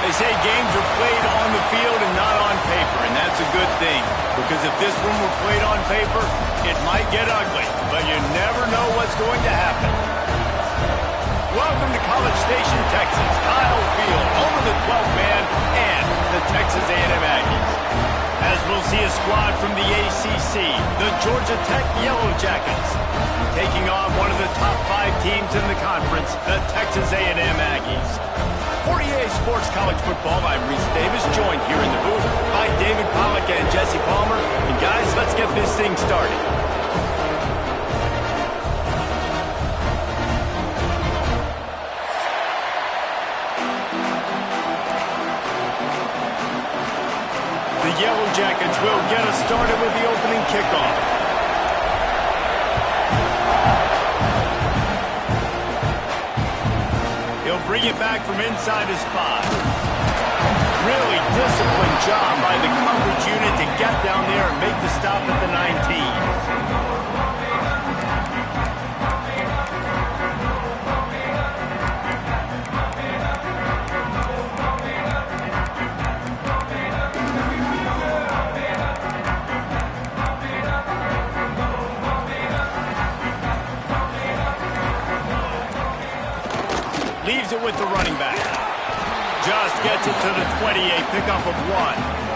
They say games are played on the field and not on paper, and that's a good thing. Because if this one were played on paper, it might get ugly, but you never know what's going to happen. Welcome to College Station, Texas, Kyle Field, home of the 12th man and the Texas A&M Aggies. As we'll see a squad from the ACC, the Georgia Tech Yellow Jackets, taking on one of the top 5 teams in the conference, the Texas A&M Aggies. For EA Sports College Football, I'm Reese Davis, joined here in the booth by David Pollack and Jesse Palmer. And guys, let's get this thing started. The Yellow Jackets will get us started with the opening kickoff. He'll bring it back from inside his 5. Really disciplined job by the coverage unit to get down there and make the stop at the 19. Leaves it with with the running back. Just gets it to the 20, a pickup of 1.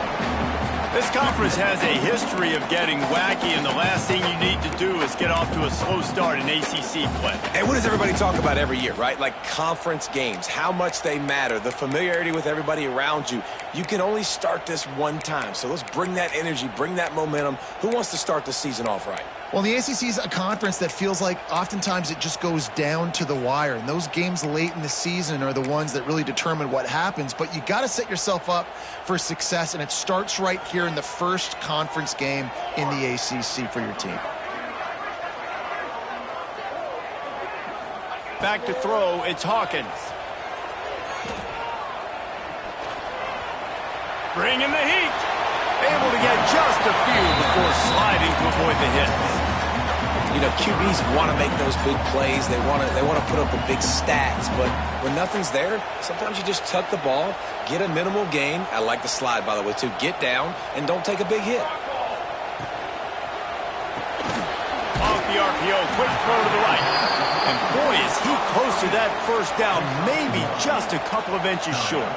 This conference has a history of getting wacky, and the last thing you need to do is get off to a slow start in ACC play. And what does everybody talk about every year, right? Like conference games, how much they matter, the familiarity with everybody around you. You can only start this one time, so let's bring that energy, bring that momentum. Who wants to start the season off right? Well, the ACC is a conference that feels like oftentimes it just goes down to the wire. And those games late in the season are the ones that really determine what happens. But you got to set yourself up for success, and it starts right here in the first conference game in the ACC for your team. Back to throw, it's Hawkins. Bringing the heat. Able to get just a few before sliding to avoid the hits. You know, QBs want to make those big plays. They want to put up the big stats. But when nothing's there, sometimes you just tuck the ball, get a minimal gain. I like the slide, by the way, too. Get down and don't take a big hit. Off the RPO, quick throw to the right. And boy, is he close to that first down, maybe just a couple of inches short.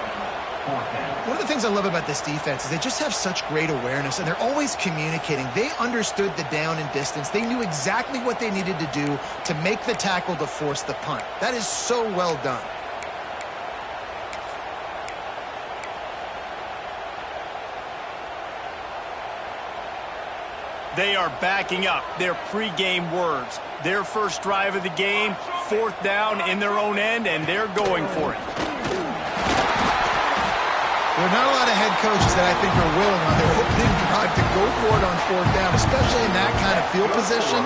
One of the things I love about this defense is they just have such great awareness, and they're always communicating. They understood the down and distance. They knew exactly what they needed to do to make the tackle to force the punt. That is so well done. They are backing up their pregame words. Their first drive of the game, 4th down in their own end, and they're going for it. There are not a lot of head coaches that I think are willing on their opening drive to go for it on 4th down, especially in that kind of field position.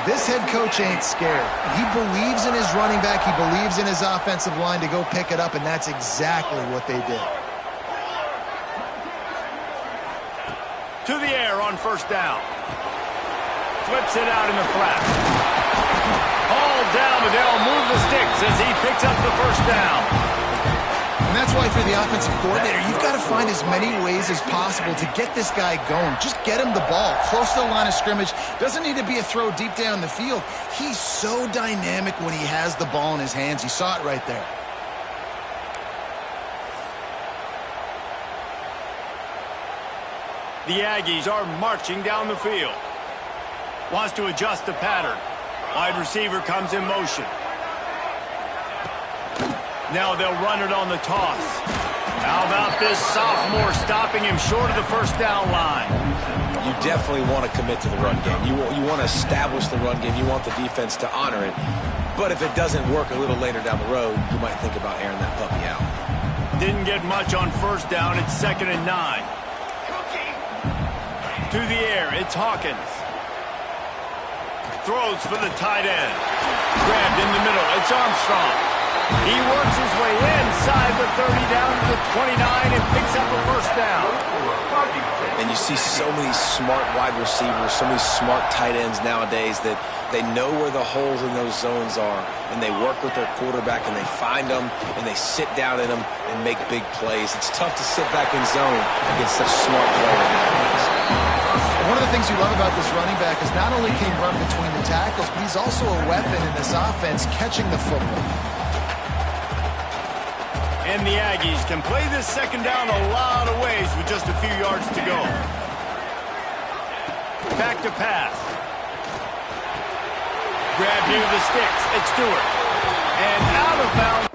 This head coach ain't scared. He believes in his running back. He believes in his offensive line to go pick it up, and that's exactly what they did. To the air on 1st down. Flips it out in the flat. Hauled down, but they'll move the sticks as he picks up the 1st down. And that's why for the offensive coordinator, you've got to find as many ways as possible to get this guy going. Just get him the ball close to the line of scrimmage. Doesn't need to be a throw deep down the field. He's so dynamic when he has the ball in his hands. You saw it right there. The Aggies are marching down the field. Wants to adjust the pattern. Wide receiver comes in motion. Now they'll run it on the toss. How about this sophomore stopping him short of the 1st down line? You definitely want to commit to the run game. You want to establish the run game. You want the defense to honor it. But if it doesn't work a little later down the road, you might think about airing that puppy out. Didn't get much on 1st down. It's 2nd and 9. To the air, it's Hawkins. Throws for the tight end. Grabbed in the middle, it's Armstrong. He works his way inside the 30 down to the 29 and picks up a 1st down. And you see so many smart wide receivers, so many smart tight ends nowadays that they know where the holes in those zones are, and they work with their quarterback, and they find them, and they sit down in them and make big plays. It's tough to sit back in zone against such smart players nowadays. One of the things you love about this running back is not only can he run between the tackles, but he's also a weapon in this offense catching the football. And the Aggies can play this 2nd down a lot of ways with just a few yards to go. Back to pass. Grab near the sticks. It's Stewart. And out of bounds.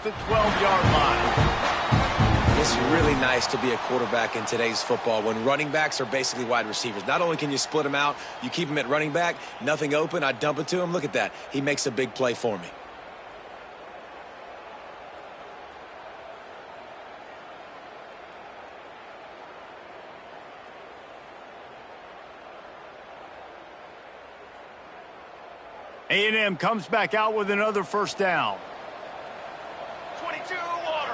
the 12-yard line. It's really nice to be a quarterback in today's football when running backs are basically wide receivers. Not only can you split them out, you keep them at running back, nothing open, I dump it to him. Look at that. He makes a big play for me. A&M comes back out with another first down. 22 water.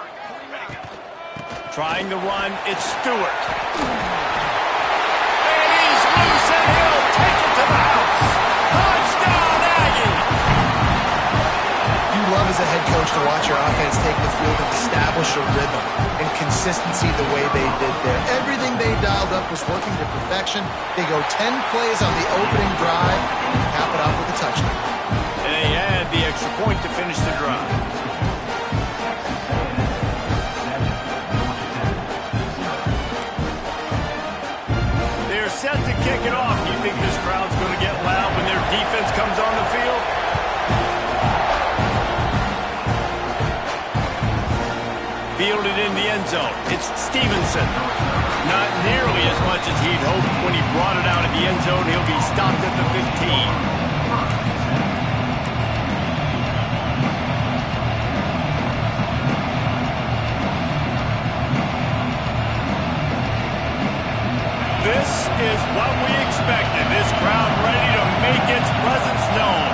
Trying to run, it's Stewart. And he's loose and he'll take it to the house. Touchdown, Aggie! You love as a head coach to watch your offense take the field and establish a rhythm and consistency the way they did there. Everything they dialed up was working to perfection. They go 10 plays on the opening drive and cap it off with a touchdown. And they add the extra point to finish the drive. They're set to kick it off. Do you think this crowd's going to get loud when their defense comes on the field? Fielded in the end zone. It's Stevenson. Not nearly as much as he'd hoped when he brought it out of the end zone. He'll be stopped at the 15. This is what we expected. This crowd ready to make its presence known.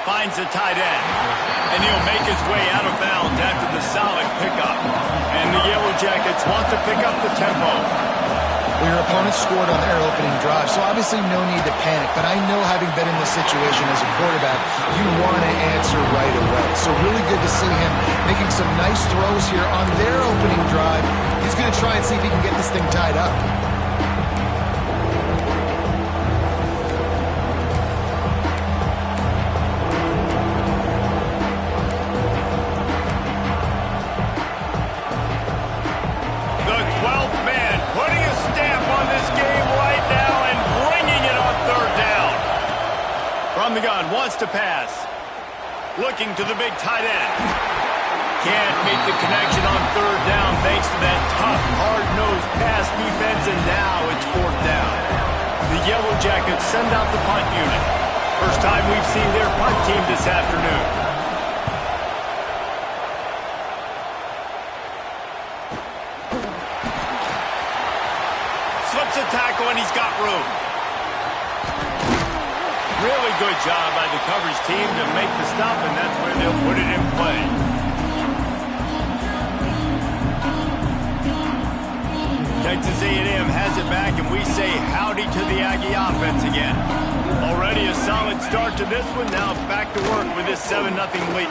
Finds the tight end. And he'll make his way out of bounds after the solid pickup. And the Yellow Jackets want to pick up the tempo. Well, your opponent scored on their opening drive, so obviously no need to panic. But I know, having been in this situation as a quarterback, you want to answer right away. So really good to see him making some nice throws here on their opening drive. He's going to try and see if he can get this thing tied up. From the gun, wants to pass. Looking to the big tight end. Can't make the connection on third down thanks to that tough, hard-nosed pass defense, and now it's fourth down. The Yellow Jackets send out the punt unit. First time we've seen their punt team this afternoon. Slips a tackle, and he's got room. Really good job by the coverage team to make the stop, and that's where they'll put it in play. Texas A&M has it back, and we say howdy to the Aggie offense again. Already a solid start to this one. Now back to work with this 7-0 lead.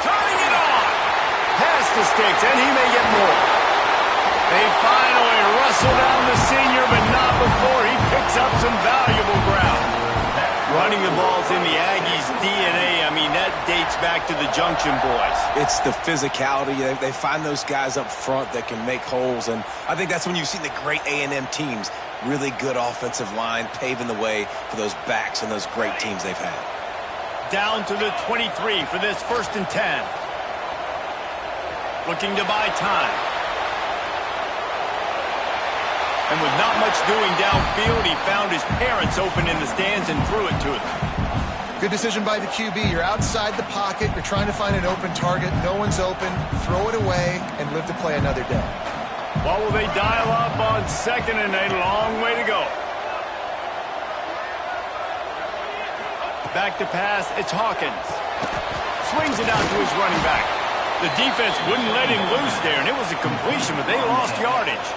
Turning it on! Pass the sticks, and he may get more. They finally wrestle down the senior, but not before he picks up some valuable ground. Running the ball's in the Aggies' DNA. I mean, that dates back to the Junction boys. It's the physicality. They find those guys up front that can make holes, and I think that's when you've seen the great A&M teams. Really good offensive line, paving the way for those backs and those great teams they've had. Down to the 23 for this 1st and 10. Looking to buy time. And with not much doing downfield, he found his parents open in the stands and threw it to them. Good decision by the QB. You're outside the pocket. You're trying to find an open target. No one's open. Throw it away and live to play another day. What will they dial up on 2nd and a long way to go? Back to pass. It's Hawkins. Swings it out to his running back. The defense wouldn't let him loose there, and it was a completion, but they lost yardage.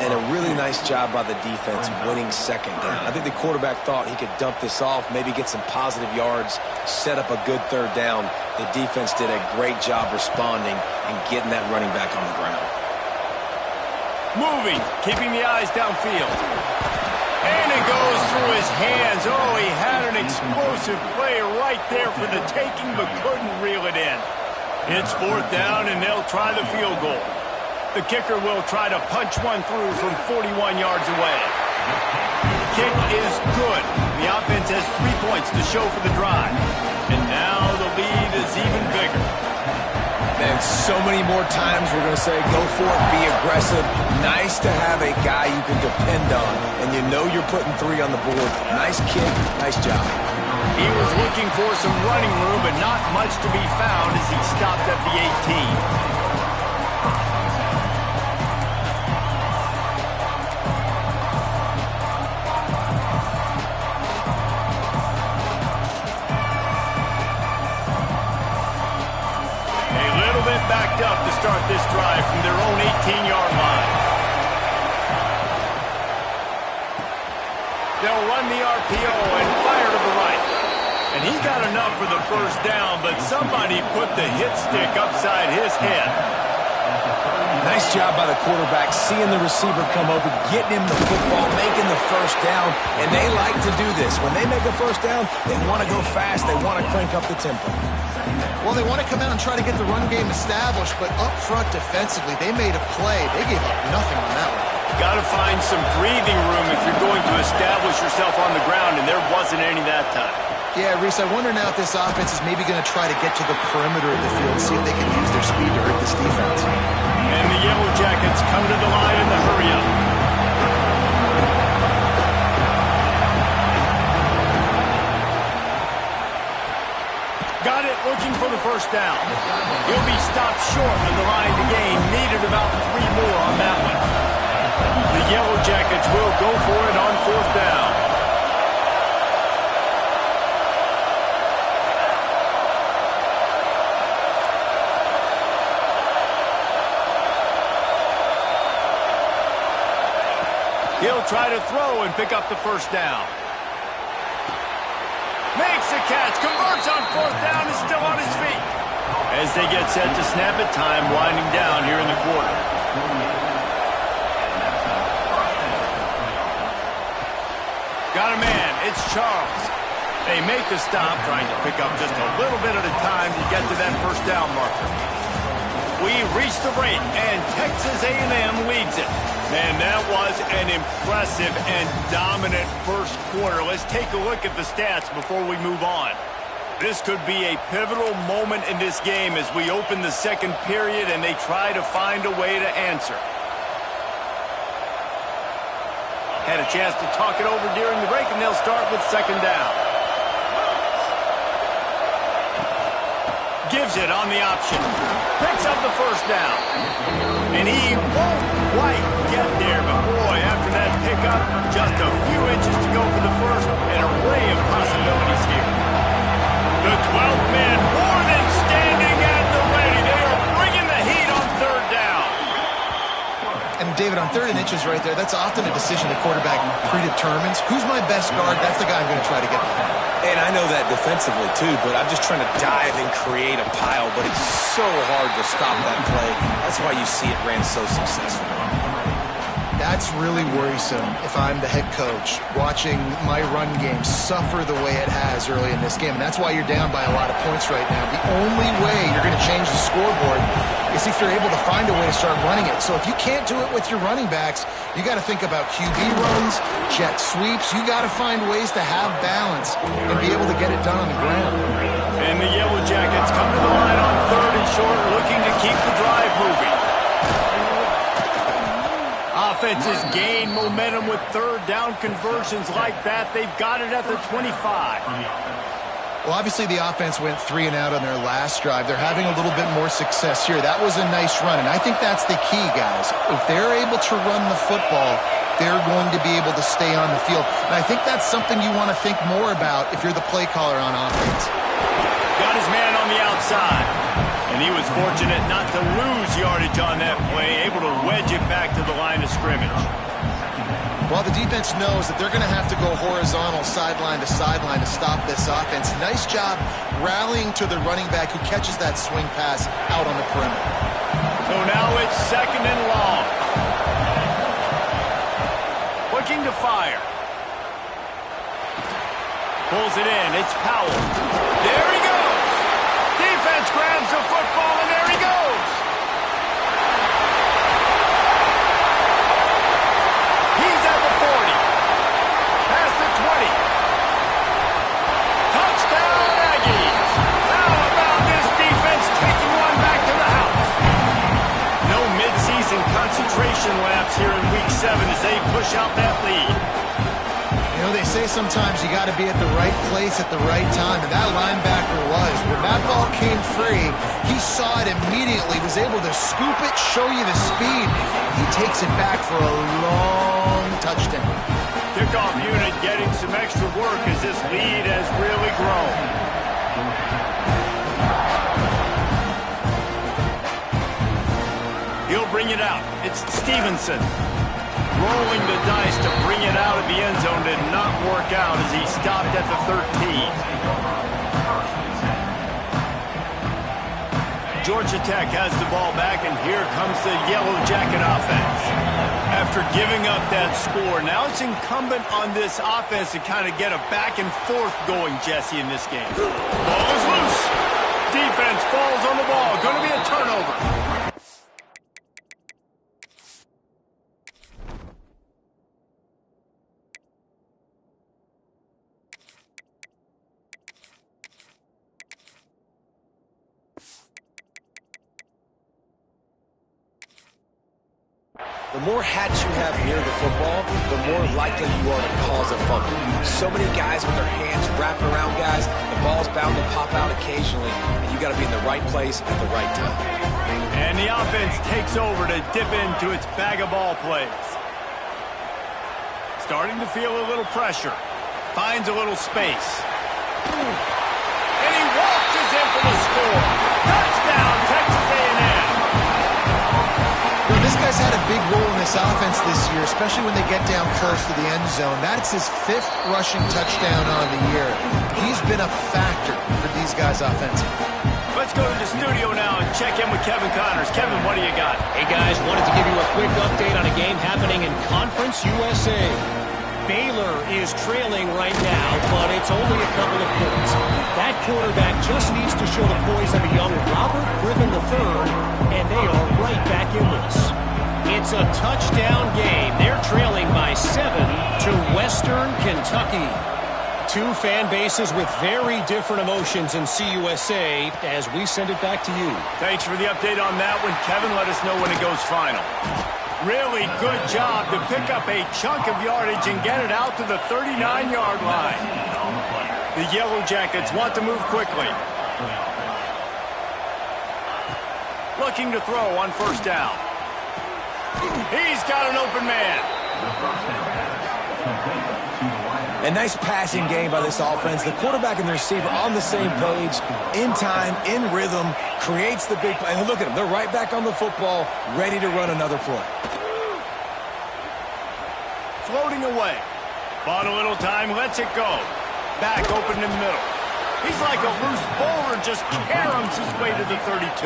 And a really nice job by the defense winning 2nd down. I think the quarterback thought he could dump this off, maybe get some positive yards, set up a good 3rd down. The defense did a great job responding and getting that running back on the ground. Moving, keeping the eyes downfield. And it goes through his hands. Oh, he had an explosive play right there for the taking, but couldn't reel it in. It's 4th down, and they'll try the field goal. The kicker will try to punch one through from 41 yards away. Kick is good. The offense has 3 points to show for the drive. And now the lead so many more times we're going to say go for it, be aggressive. Nice to have a guy you can depend on, and you know you're putting 3 on the board. Nice kick, nice job. He was looking for some running room, but not much to be found as he stopped at the 18. Backed up to start this drive from their own 18-yard line. They'll run the RPO and fire to the right. And he got enough for the first down, but somebody put the hit stick upside his head. Nice job by the quarterback, seeing the receiver come open, getting him the football, making the first down, and they like to do this. When they make a first down, they want to go fast, they want to crank up the tempo. Well, they want to come out and try to get the run game established, but up front defensively, they made a play. They gave up nothing on that one. Got to find some breathing room if you're going to establish yourself on the ground, and there wasn't any that time. Yeah, Reese, I wonder now if this offense is maybe going to try to get to the perimeter of the field, see if they can use their speed to hurt this defense. And the Yellow Jackets come to the line in the hurry-up. Got it, looking for the first down. He'll be stopped short of the line to gain. Needed about 3 more on that one. The Yellow Jackets will go for it on 4th down. He'll try to throw and pick up the first down. Makes the catch, converts on 4th down, is still on his feet. As they get set to snap it, time winding down here in the quarter. Got a man, it's Charles. They make the stop, trying to pick up just a little bit at a time to get to that first down marker. We reach the break, and Texas A&M leads it. Man, that was an impressive and dominant first quarter. Let's take a look at the stats before we move on. This could be a pivotal moment in this game as we open the second period and they try to find a way to answer. Had a chance to talk it over during the break, and they'll start with 2nd down. Gives it on the option. Picks up the first down. And he won't quite get there, but boy, after that pickup, just a few inches to go for the first. An array of possibilities here. The 12th man more than standing at the ready. They are bringing the heat on 3rd down. And David, on 3rd and inches right there, that's often a decision the quarterback predetermines. Who's my best guard? That's the guy I'm going to try to get behind. And I know that defensively, too, but I'm just trying to dive and create a pile, but it's so hard to stop that play. That's why you see it ran so successfully. That's really worrisome if I'm the head coach, watching my run game suffer the way it has early in this game. And that's why you're down by a lot of points right now. The only way you're going to change the scoreboard is if you're able to find a way to start running it. So if you can't do it with your running backs, you got to think about QB runs, jet sweeps. You got to find ways to have balance and be able to get it done on the ground. And the Yellow Jackets come to the line on 3rd and short, looking to keep the drive moving. Offenses gain momentum with 3rd down conversions like that. They've got it at the 25. Well, obviously the offense went 3 and out on their last drive. They're having a little bit more success here. That was a nice run, and I think that's the key, guys. If they're able to run the football, they're going to be able to stay on the field. And I think that's something you want to think more about if you're the play caller on offense. Got his man on the outside. And he was fortunate not to lose yardage on that play, able to wedge it back to the line of scrimmage. Well, the defense knows that they're going to have to go horizontal sideline to sideline to stop this offense. Nice job rallying to the running back who catches that swing pass out on the perimeter. So now it's 2nd and long. Looking to fire. Pulls it in. It's Powell. There he goes. Defense grabs the football, and there he goes. He's at the 40. Past the 20. Touchdown, Aggies. How about this defense taking one back to the house? they push out that lead. You know, they say sometimes you got to be at the right place at the right time, and that linebacker was. When that ball came free, he saw it immediately, was able to scoop it, show you the speed. He takes it back for a long touchdown. Kickoff unit getting some extra work as this lead has really grown. He'll bring it out. It's Stevenson. Rolling the dice to bring it out of the end zone did not work out as he stopped at the 13. Georgia Tech has the ball back, and here comes the Yellow Jacket offense. After giving up that score, now it's incumbent on this offense to kind of get a back and forth going, Jesse, in this game. Ball is loose. Defense falls on the ball. Going to be a turnover. The more hats you have near the football, the more likely you are to cause a fumble. So many guys with their hands wrapping around guys, the ball's bound to pop out occasionally, and you got to be in the right place at the right time. And the offense takes over to dip into its bag of ball plays. Starting to feel a little pressure. Finds a little space. And he waltzes in for the score. Touchdown, Texas A&M. This guy's had a big role in this offense this year, especially when they get down close to the end zone. That's his 5th rushing touchdown on the year. He's been a factor for these guys offensively. Let's go to the studio now and check in with Kevin Connors. Kevin, what do you got? Hey, guys, wanted to give you a quick update on a game happening in Conference USA. Baylor is trailing right now, but it's only a couple of points. That quarterback just needs to show the poise of a young Robert Griffin III, and they are right back in this. It's a touchdown game. They're trailing by 7 to Western Kentucky. Two fan bases with very different emotions in CUSA as we send it back to you. Thanks for the update on that one, Kevin. Let us know when it goes final. Really good job to pick up a chunk of yardage and get it out to the 39-yard line. The Yellow Jackets want to move quickly. Looking to throw on first down. He's got an open man. A nice passing game by this offense. The quarterback and the receiver on the same page, in time, in rhythm, creates the big play. And look at them. They're right back on the football, ready to run another play. Floating away. Bought a little time, lets it go. Back open in the middle. He's like a loose bowler, just caroms his way to the 32.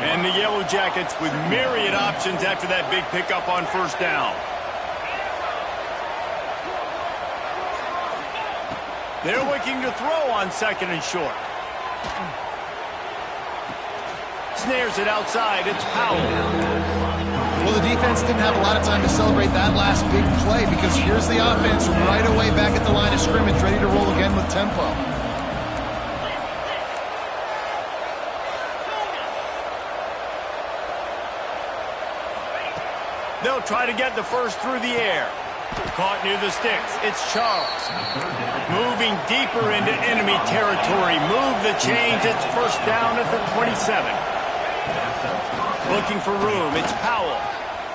And the Yellow Jackets with myriad options after that big pickup on first down. They're looking to throw on second and short. Snares it outside. It's Powell. Well, the defense didn't have a lot of time to celebrate that last big play because here's the offense right away back at the line of scrimmage, ready to roll again with tempo. They'll try to get the first through the air. Caught near the sticks. It's Charles. Moving deeper into enemy territory. Move the chains. It's first down at the 27. Looking for room. It's Powell.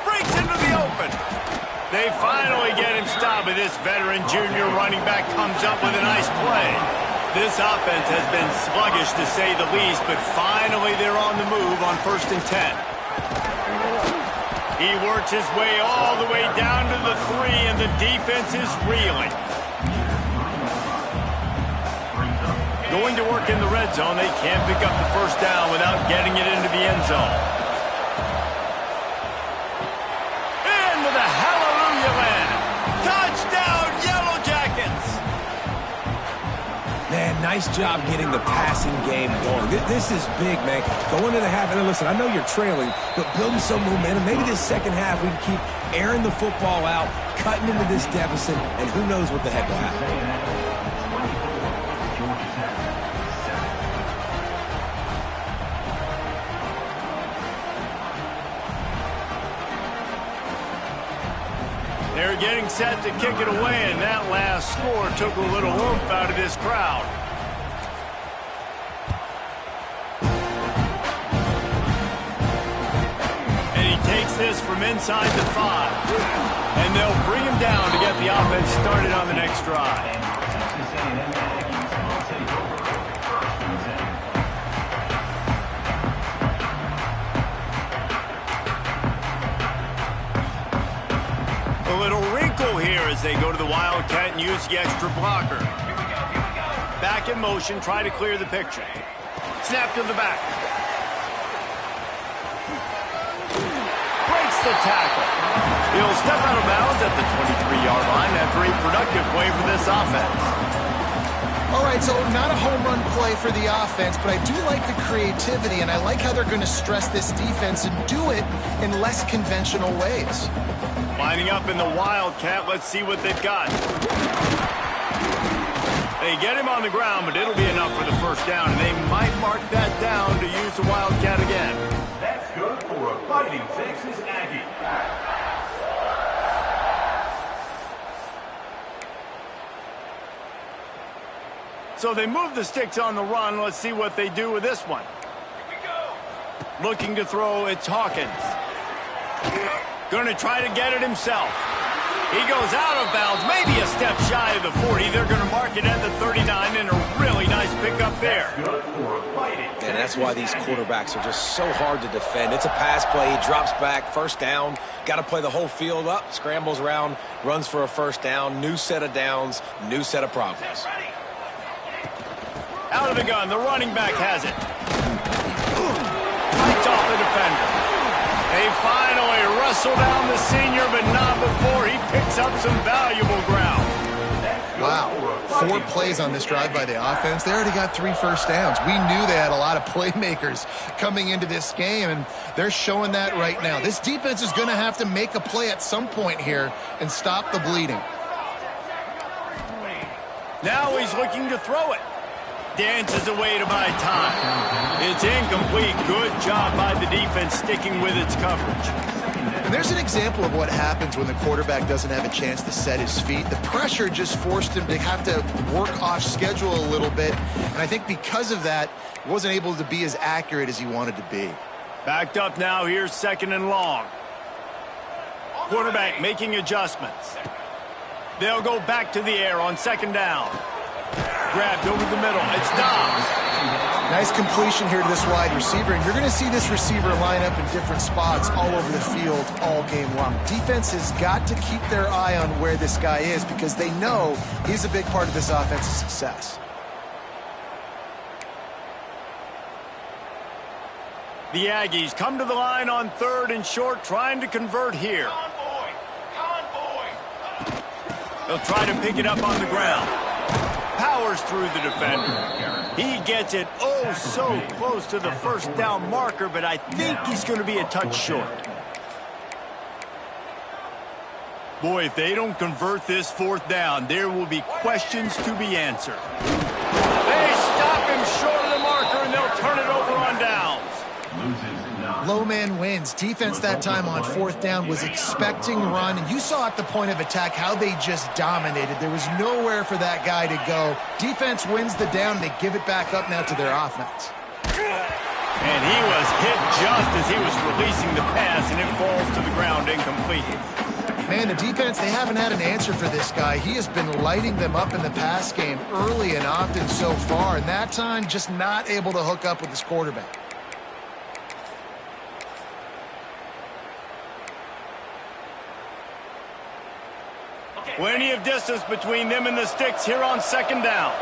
Breaks into the open. They finally get him stopped, but this veteran junior running back comes up with a nice play. This offense has been sluggish to say the least, but finally they're on the move on first and 10. He works his way all the way down to the 3, and the defense is reeling. Going to work in the red zone, they can't pick up the first down without getting it into the end zone. Into the hallelujah land. Touchdown, Yellow Jackets! Man, nice job getting the passing game going. This is big, man. Going into the half, and listen, I know you're trailing, but building some momentum. Maybe this second half we can keep airing the football out, cutting into this deficit, and who knows what the heck will happen. They're getting set to kick it away, and that last score took a little oomph out of this crowd. And he takes this from inside the 5. And they'll bring him down to get the offense started on the next drive. A little wrinkle here as they go to the Wildcat and use the extra blocker. Back in motion, try to clear the picture. Snap to the back. Breaks the tackle. He'll step out of bounds at the 23-yard line after a productive play for this offense. All right, so not a home run play for the offense, but I do like the creativity, and I like how they're going to stress this defense and do it in less conventional ways. Lining up in the Wildcat, let's see what they've got. They get him on the ground, but it'll be enough for the first down, and they might mark that down to use the Wildcat again. That's good for a Fighting Texas Aggie. So they move the sticks on the run. Let's see what they do with this one. Looking to throw, it's Hawkins. Going to try to get it himself. He goes out of bounds, maybe a step shy of the 40. They're going to mark it at the 39, and a really nice pickup there. And that's why these quarterbacks are just so hard to defend. It's a pass play. He drops back, first down. Got to play the whole field up, scrambles around, runs for a first down. New set of downs, new set of problems. Out of the gun, the running back has it. Fights off the defender. They finally wrestle down the senior, but not before he picks up some valuable ground. Wow, 4 plays on this drive by the offense. They already got 3 first downs. We knew they had a lot of playmakers coming into this game, and they're showing that right now. This defense is going to have to make a play at some point here and stop the bleeding. Now he's looking to throw it. Dances away to buy time. It's incomplete. Good job by the defense sticking with its coverage. And there's an example of what happens when the quarterback doesn't have a chance to set his feet. The pressure just forced him to have to work off schedule a little bit. And I think because of that, he wasn't able to be as accurate as he wanted to be. Backed up now. Here's 2nd and long. Quarterback making adjustments. They'll go back to the air on 2nd down. Grabbed over the middle. It's Dobbs. Nice completion here to this wide receiver, and you're going to see this receiver line up in different spots all over the field all game long. Defense has got to keep their eye on where this guy is because they know he's a big part of this offense's success. The Aggies come to the line on 3rd and short, trying to convert here. They'll try to pick it up on the ground. Powers through the defender. He gets it oh so close to the first down marker, but I think he's going to be a touch short. Boy, if they don't convert this 4th down, there will be questions to be answered. They stop him short of the marker, and they'll turn it over on downs. Low man wins. Defense that time on 4th down was expecting run, and you saw at the point of attack how they just dominated. There was nowhere for that guy to go. Defense wins the down. They give it back up now to their offense. And he was hit just as he was releasing the pass, and it falls to the ground incomplete. Man, the defense, they haven't had an answer for this guy. He has been lighting them up in the pass game early and often so far, and that time just not able to hook up with his quarterback. Plenty of distance between them and the sticks here on 2nd down.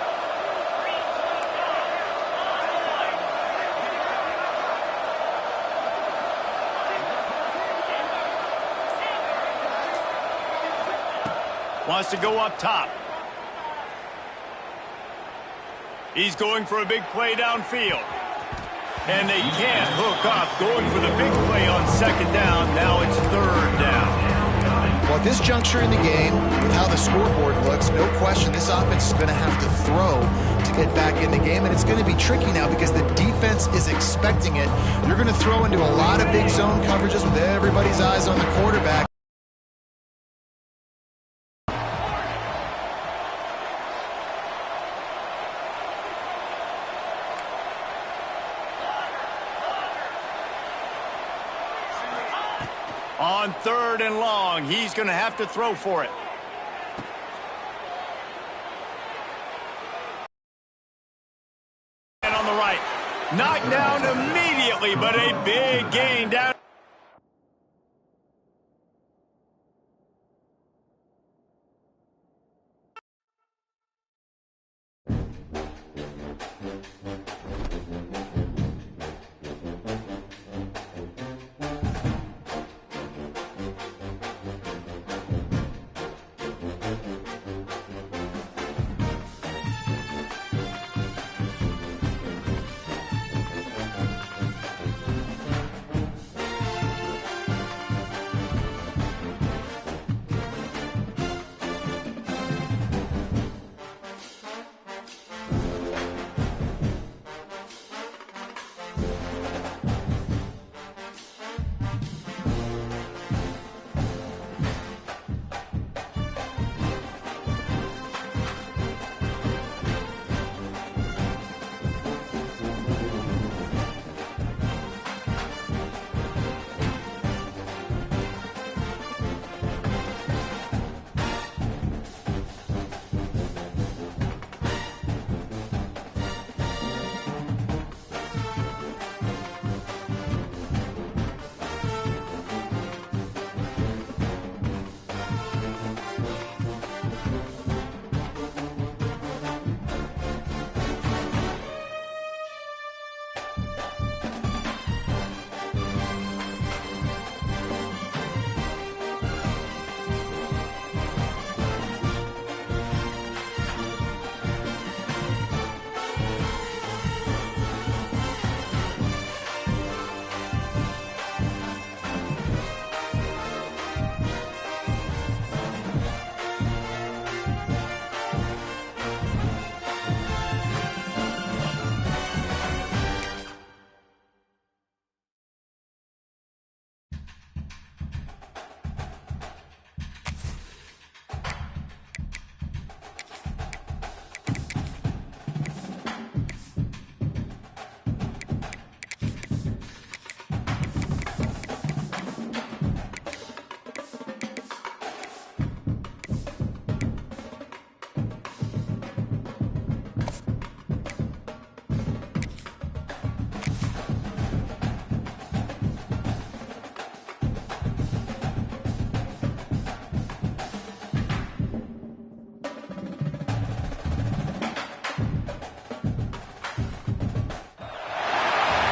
Wants to go up top. He's going for a big play downfield. And they can't hook up. Going for the big play on 2nd down. Now it's 3rd down. Well, at this juncture in the game, with how the scoreboard looks, no question this offense is going to have to throw to get back in the game, and it's going to be tricky now because the defense is expecting it. You're going to throw into a lot of big zone coverages with everybody's eyes on the quarterback. On 3rd and long, he's going to have to throw for it. And on the right. Knocked down immediately, but a big gain down.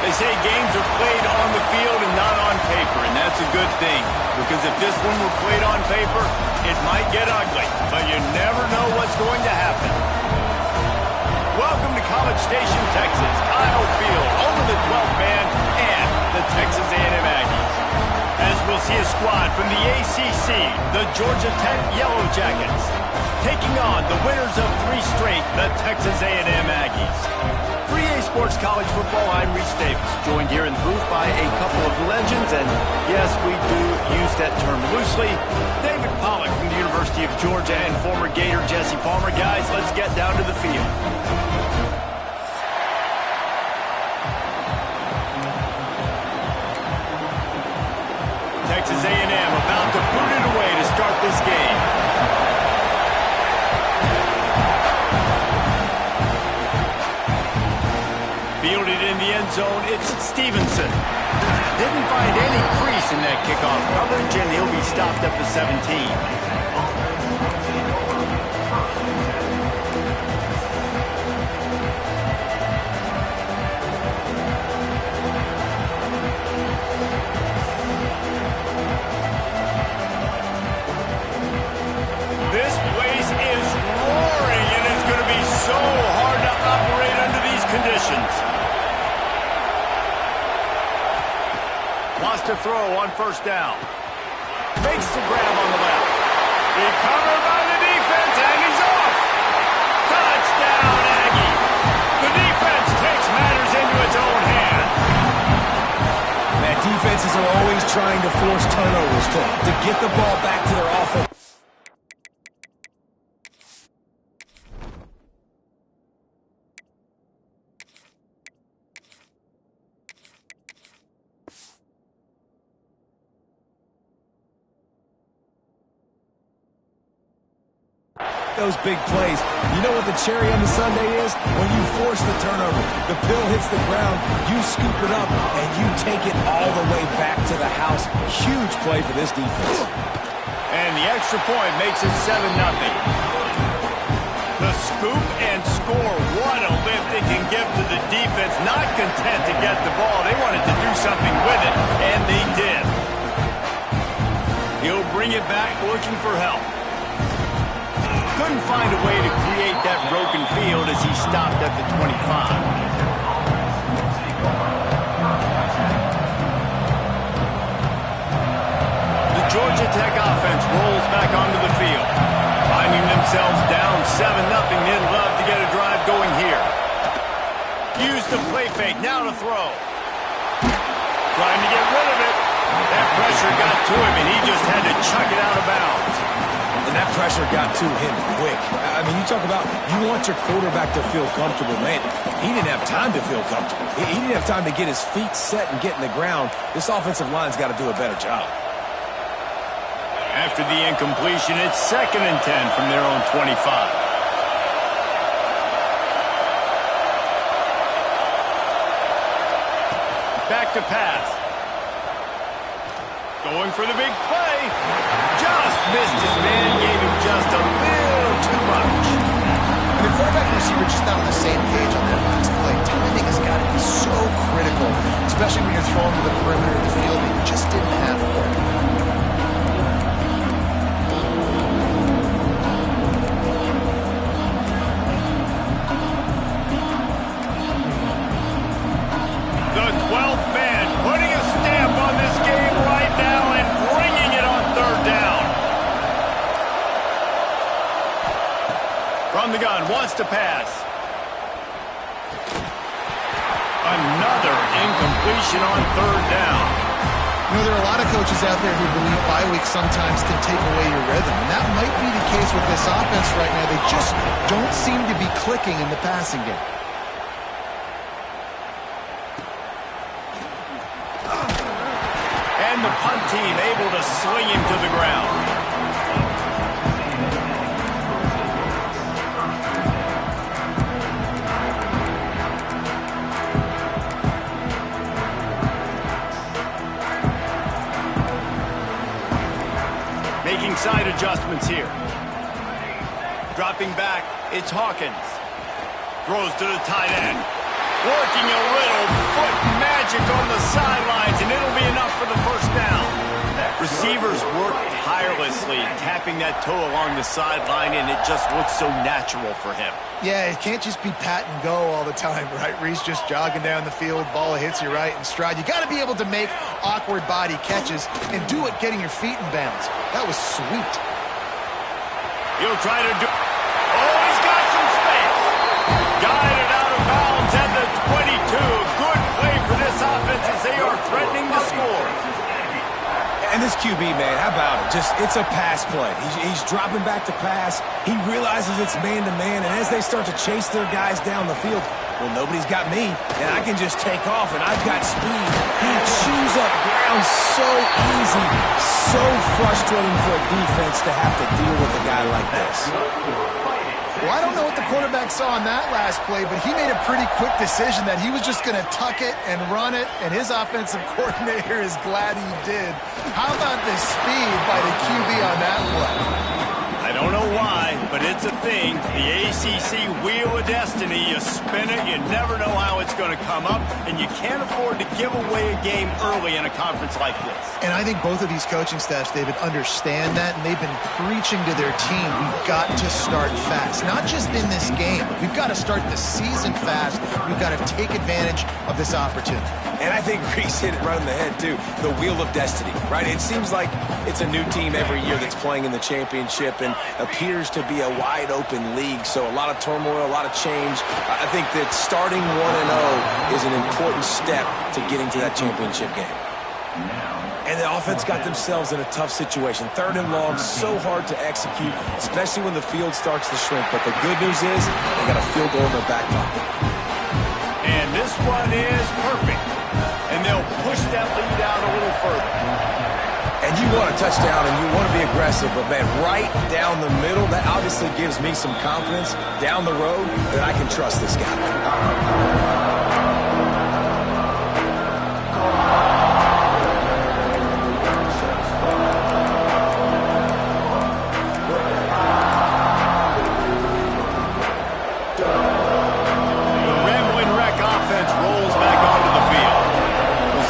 They say games are played on the field and not on paper, and that's a good thing. Because if this one were played on paper, it might get ugly, but you never know what's going to happen. Welcome to College Station, Texas, Kyle Field, over the 12th man, and the Texas A&M Aggies. As we'll see a squad from the ACC, the Georgia Tech Yellow Jackets, taking on the winners of 3 straight, the Texas A&M Aggies. For EA Sports College Football, I'm Reese Davis, joined here in the booth by a couple of legends, and yes, we do use that term loosely. David Pollack from the University of Georgia and former Gator Jesse Palmer. Guys, let's get down to the field. Texas A&M about to boot it away to start this game. Fielded in the end zone, it's Stevenson. Didn't find any crease in that kickoff coverage, and he'll be stopped at the 17. This place is roaring, and it's going to be so hard to operate under these conditions. Lost a throw on 1st down. Makes the grab on the left. Recovered by the defense, and he's off. Touchdown, Aggie. The defense takes matters into its own hands. Man, defenses are always trying to force turnovers to get the ball back to their offense. those big plays. You know what the cherry on the sundae is? When you force the turnover, the pill hits the ground, you scoop it up, and you take it all the way back to the house. Huge play for this defense. And the extra point makes it 7-0. The scoop and score. What a lift it can give to the defense. Not content to get the ball. They wanted to do something with it, and they did. He'll bring it back looking for help. Couldn't find a way to create that broken field as he stopped at the 25. The Georgia Tech offense rolls back onto the field. Finding themselves down 7-0, they'd love to get a drive going here. Use the play fake, now to throw. Trying to get rid of it. That pressure got to him, and he just had to chuck it out of bounds. And that pressure got to him quick. I mean, you talk about you want your quarterback to feel comfortable. Man, he didn't have time to feel comfortable. He didn't have time to get his feet set and get in the ground. This offensive line's got to do a better job. After the incompletion, it's 2nd and 10 from their own 25. Back to pass. Going for the big play. Just missed his man, gave him just a little too much. And the quarterback and receiver just not on the same page on that last play. Timing has got to be so critical, especially when you're throwing to the perimeter of the field and you just didn't have it. The 12th man putting a stamp on this game right now and bringing it on 3rd down. From the gun, wants to pass. Another incompletion on 3rd down. You know, there are a lot of coaches out there who believe bye weeks sometimes can take away your rhythm. And that might be the case with this offense right now. They just don't seem to be clicking in the passing game. And the punt team able to sling him to the ground. Making side adjustments here. Dropping back, it's Hawkins. Throws to the tight end. Working a little foot magic on the sidelines, and it'll be enough for the 1st down. Receivers work tirelessly, tapping that toe along the sideline, and it just looks so natural for him. Yeah, it can't just be pat and go all the time, right? Reese just jogging down the field, ball hits you right in stride. You got to be able to make awkward body catches and do it getting your feet in bounds. That was sweet. He'll try to do... Oh, he's got some space. Guided out of bounds at the 22. Good play for this offense as they are threatening to score. And this QB, man, how about it? It's a pass play. He's dropping back to pass. He realizes it's man-to-man, and as they start to chase their guys down the field, well, nobody's got me, and I can just take off, and I've got speed. He chews up ground so easy, so frustrating for a defense to have to deal with a guy like this. Well, I don't know what the quarterback saw on that last play, but he made a pretty quick decision that he was just going to tuck it and run it, and his offensive coordinator is glad he did. How about the speed by the QB on that play? I don't know why, but it's a thing. The ACC Wheel of Destiny, you spin it, you never know how it's going to come up, and you can't afford to give away a game early in a conference like this. And I think both of these coaching staffs, David, understand that, and they've been preaching to their team, we've got to start fast. Not just in this game. We've got to start the season fast. We've got to take advantage of this opportunity. And I think Reese hit it right on the head, too. The Wheel of Destiny, right? It seems like it's a new team every year that's playing in the championship and appears to be a wide-open league. So a lot of turmoil, a lot of change. I think that starting 1-0 is an important step to getting to that championship game. And the offense got themselves in a tough situation. 3rd and long, so hard to execute, especially when the field starts to shrink. But the good news is they got a field goal in their back pocket. And this one is perfect. And they'll push that lead out a little further. And you want a touchdown and you want to be aggressive, but man, right down the middle, that obviously gives me some confidence down the road that I can trust this guy.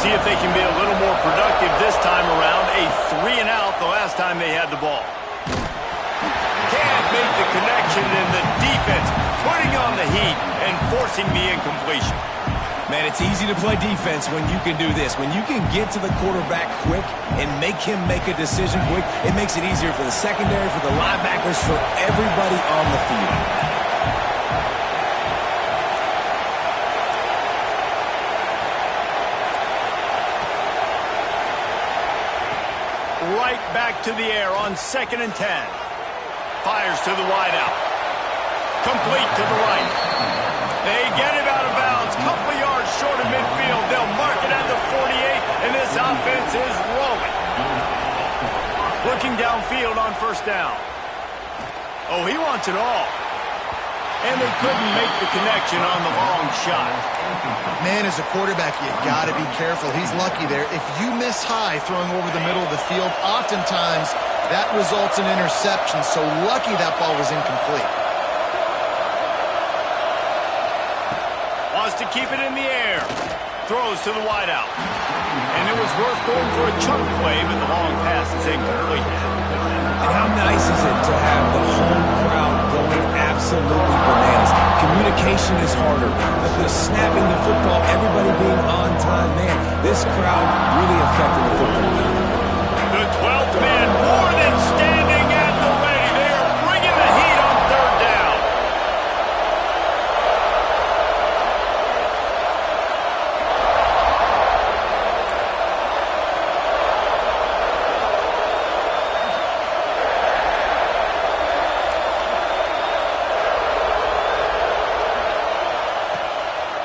If they can be a little more productive this time around. A 3-and-out the last time they had the ball. Can't make the connection, and the defense putting on the heat and forcing the incompletion. Man, it's easy to play defense when you can do this. When you can get to the quarterback quick and make him make a decision quick, it makes it easier for the secondary, for the linebackers, for everybody on the field. Right back to the air on 2nd and 10. Fires to the wideout. Complete to the right. They get him out of bounds. Couple yards short of midfield. They'll mark it at the 48, and this offense is rolling. Looking downfield on 1st down. Oh, he wants it all. And they couldn't make the connection on the long shot. Man, as a quarterback, you got to be careful. He's lucky there. If you miss high throwing over the middle of the field, oftentimes that results in interception. So lucky that ball was incomplete. Wants to keep it in the air. Throws to the wideout. And it was worth going for a chunk play, but the long pass is incomplete. And how nice is it to have the home crowd going absolutely bananas? Communication is harder. The snapping the football, everybody being on time. Man, this crowd really affected the football game. The 12th man more than standing at the ready. They are bringing the heat on 3rd down.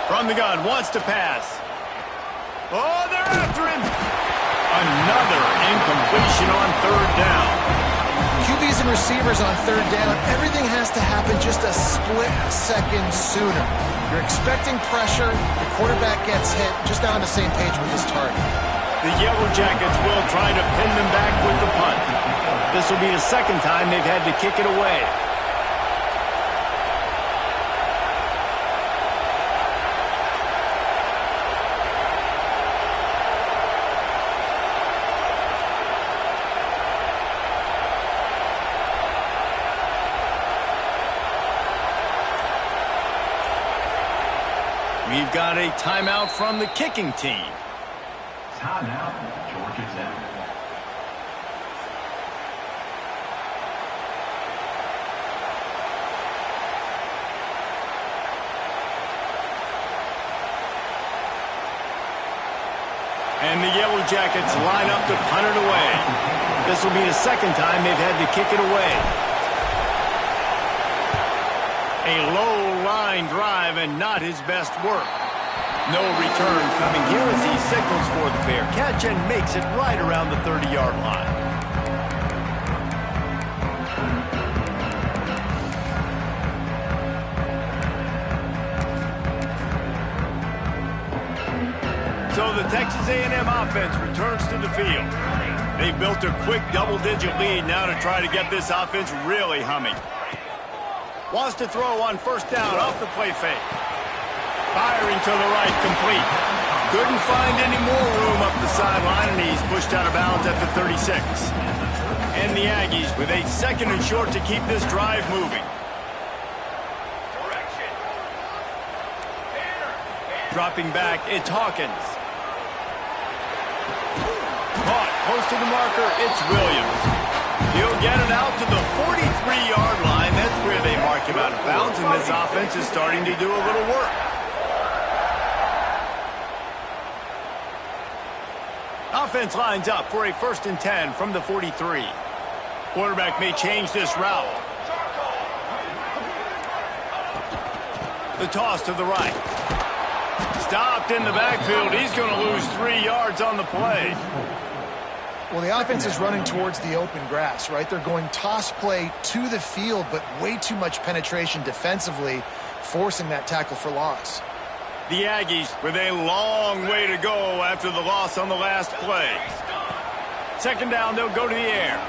From the gun, wants to pass. Oh, they're after him. Another incompletion on 3rd down. QBs and receivers on 3rd down, everything has to happen just a split second sooner. You're expecting pressure, the quarterback gets hit, just not on the same page with his target. The Yellow Jackets will try to pin them back with the punt. This will be the 2nd time they've had to kick it away. We've got a timeout from the kicking team. Timeout, Georgia Tech. And the Yellow Jackets line up to punt it away. This will be the 2nd time they've had to kick it away. A low line drive and not his best work. No return coming here as he signals for the fair catch and makes it right around the 30-yard line. So the Texas A&M offense returns to the field. They've built a quick double-digit lead now to try to get this offense really humming. Wants to throw on 1st down off the play fake. Firing to the right, complete. Couldn't find any more room up the sideline, and he's pushed out of bounds at the 36. And the Aggies with a 2nd and short to keep this drive moving. Dropping back, it's Hawkins. Caught, close to the marker, it's Williams. He'll get it out to the 43-yard line. That's where they mark him out of bounds, and this offense is starting to do a little work. Offense lines up for a 1st and 10 from the 43. Quarterback may change this route. The toss to the right. Stopped in the backfield. He's going to lose 3 yards on the play. Well, the offense is running towards the open grass, right? They're going toss play to the field, but way too much penetration defensively, forcing that tackle for loss. The Aggies with a long way to go after the loss on the last play. Second down, they'll go to the air.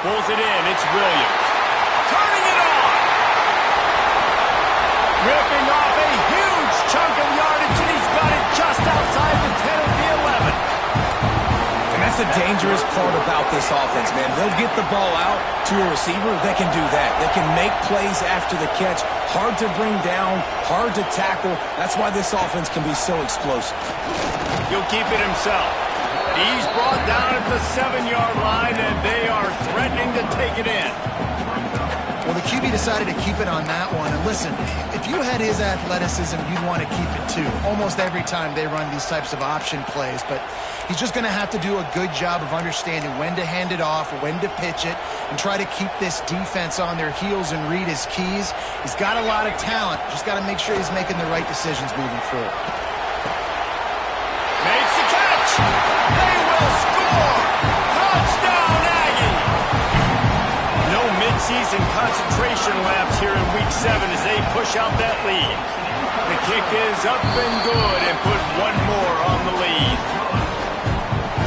Pulls it in, it's Williams. Turning it on! Ripping off a huge chunk of yardage, and he's got it just outside the 10 of the 11. And that's the dangerous part about this offense, man. They'll get the ball out to a receiver. They can do that. They can make plays after the catch. Hard to bring down, hard to tackle. That's why this offense can be so explosive. He'll keep it himself. He's brought down at the 7-yard line, and they are threatening to take it in. Well, the QB decided to keep it on that one. And listen, if you had his athleticism, you'd want to keep it too. Almost every time they run these types of option plays. But he's just going to have to do a good job of understanding when to hand it off, when to pitch it, and try to keep this defense on their heels and read his keys. He's got a lot of talent. Just got to make sure he's making the right decisions moving forward. Makes the catch. They will score. Touchdown, Aggie. No midseason concentration laps here in Week 7 as they push out that lead. The kick is up and good and put one more on the lead.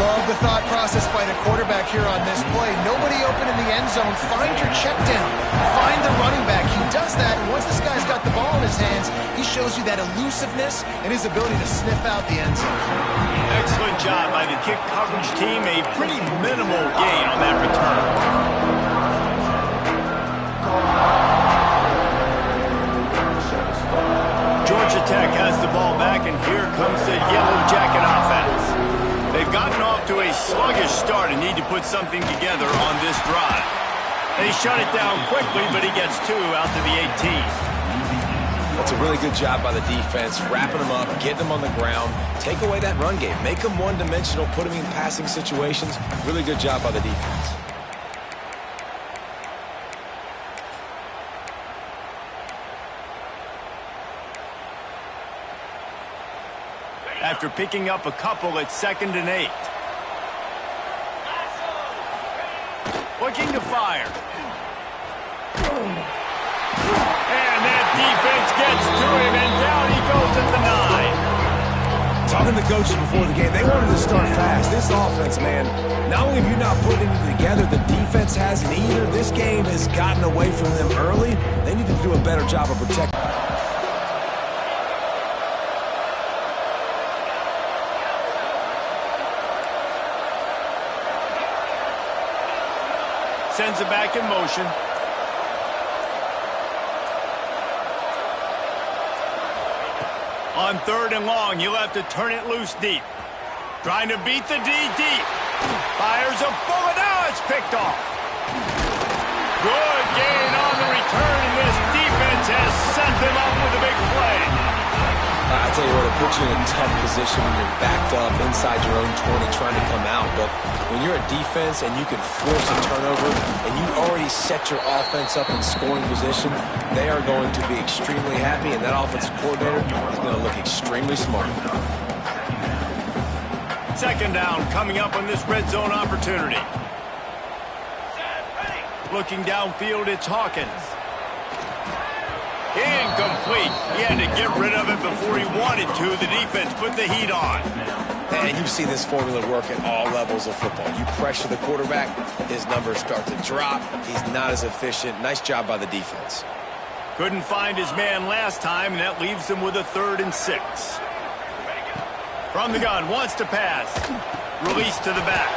Love the thought process by the quarterback here on this play. Nobody open in the end zone. Find your check down. Find the running back. He does that, and once this guy's got the ball in his hands, he shows you that elusiveness and his ability to sniff out the end zone. Excellent job by the kick coverage team. A pretty minimal gain on that return. Georgia Tech has the ball back, and here comes the Yellow Jacket offense. They've gotten off to a sluggish start and need to put something together on this drive. They shut it down quickly, but he gets 2 out to the 18. That's a really good job by the defense, wrapping them up, getting them on the ground, take away that run game, make them one-dimensional, put them in passing situations. Really good job by the defense. After picking up a couple at 2nd and 8. Looking to fire. And that defense gets to him, and down he goes at the 9. Talking to coaches before the game, they wanted to start fast. This offense, man, not only have you not put anything together, the defense hasn't either. This game has gotten away from them early. They need to do a better job of protecting. Sends it back in motion. On 3rd and long, he'll have to turn it loose deep. Trying to beat the D deep. Fires a bullet. Now it's picked off. Good gain on the return, and this defense has set them up with a big play. I tell you what, it puts you in a tough position when you're backed up inside your own 20 trying to come out. But when you're a defense and you can force a turnover and you already set your offense up in scoring position, they are going to be extremely happy, and that offensive coordinator is going to look extremely smart. 2nd down coming up on this red zone opportunity. Looking downfield, it's Hawkins. Incomplete. He had to get rid of it before he wanted to. The defense put the heat on. And you see this formula work at all levels of football. You pressure the quarterback, his numbers start to drop. He's not as efficient. Nice job by the defense. Couldn't find his man last time, and that leaves him with a 3rd and 6. From the gun, wants to pass. Release to the back.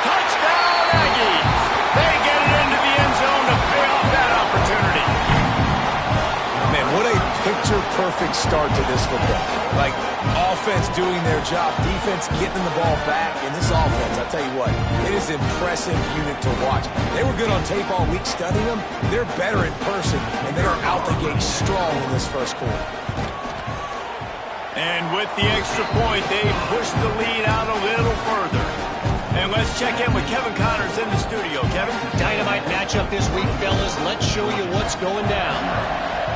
Touchdown, Aggies! They get it into the end zone to pay off that opportunity. Man, what a picture-perfect start to this football. Like, offense doing their job, defense getting the ball back. In this offense, I tell you what, it is an impressive unit to watch. They were good on tape all week studying them. They're better in person, and they are out the gate strong in this first quarter. And with the extra point, they push the lead out a little further. And let's check in with Kevin Connors in the studio. Kevin? Dynamite matchup this week, fellas. Let's show you what's going down.